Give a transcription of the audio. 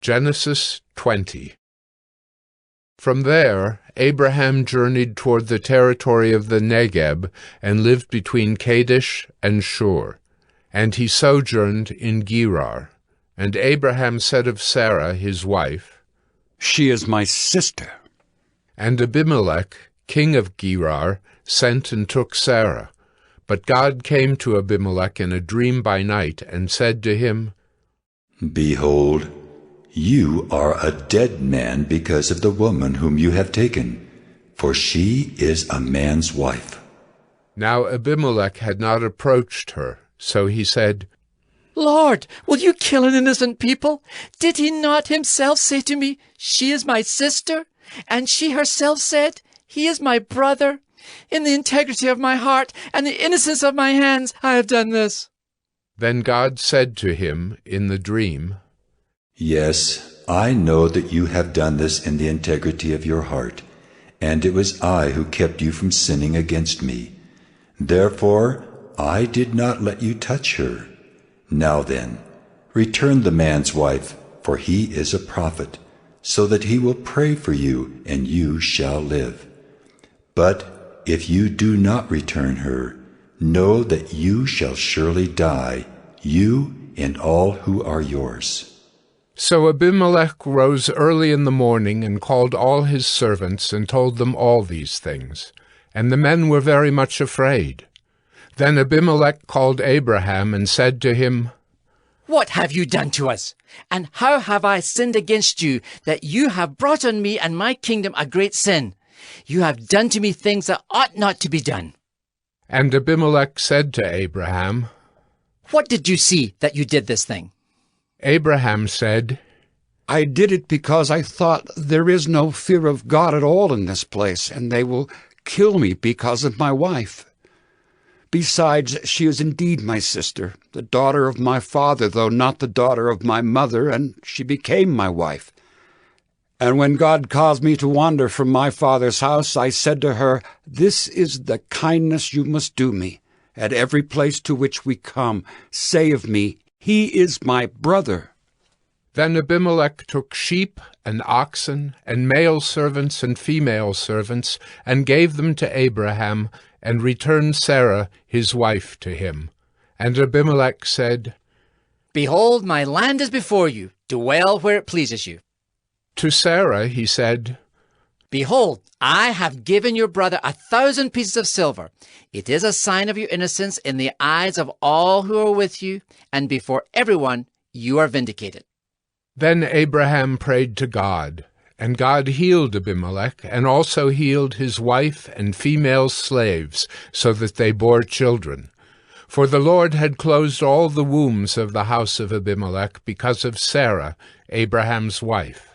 Genesis 20. From there, Abraham journeyed toward the territory of the Negeb and lived between Kadesh and Shur. And he sojourned in Gerar. And Abraham said of Sarah his wife, "She is my sister." And Abimelech, king of Gerar, sent and took Sarah. But God came to Abimelech in a dream by night and said to him, "Behold, you are a dead man because of the woman whom you have taken, for she is a man's wife." Now Abimelech had not approached her, so he said, "Lord, will you kill an innocent people? Did he not himself say to me, 'She is my sister'? And she herself said, 'He is my brother'? In the integrity of my heart and the innocence of my hands I have done this." Then God said to him in the dream, "Yes, I know that you have done this in the integrity of your heart, and it was I who kept you from sinning against me. Therefore, I did not let you touch her. Now then, return the man's wife, for he is a prophet, so that he will pray for you, and you shall live. But if you do not return her, know that you shall surely die, you and all who are yours." So Abimelech rose early in the morning and called all his servants and told them all these things. And the men were very much afraid. Then Abimelech called Abraham and said to him, "What have you done to us? And how have I sinned against you, that you have brought on me and my kingdom a great sin? You have done to me things that ought not to be done." And Abimelech said to Abraham, "What did you see that you did this thing?" Abraham said, "I did it because I thought there is no fear of God at all in this place, and they will kill me because of my wife. Besides, she is indeed my sister, the daughter of my father, though not the daughter of my mother, and she became my wife. And when God caused me to wander from my father's house, I said to her, 'This is the kindness you must do me. At every place to which we come, say of me, He is my brother.'" Then Abimelech took sheep and oxen and male servants and female servants and gave them to Abraham and returned Sarah his wife to him. And Abimelech said, "Behold, my land is before you. Dwell where it pleases you." To Sarah he said, "Behold, I have given your brother 1,000 pieces of silver. It is a sign of your innocence in the eyes of all who are with you, and before everyone you are vindicated." Then Abraham prayed to God, and God healed Abimelech, and also healed his wife and female slaves, so that they bore children. For the Lord had closed all the wombs of the house of Abimelech because of Sarah, Abraham's wife.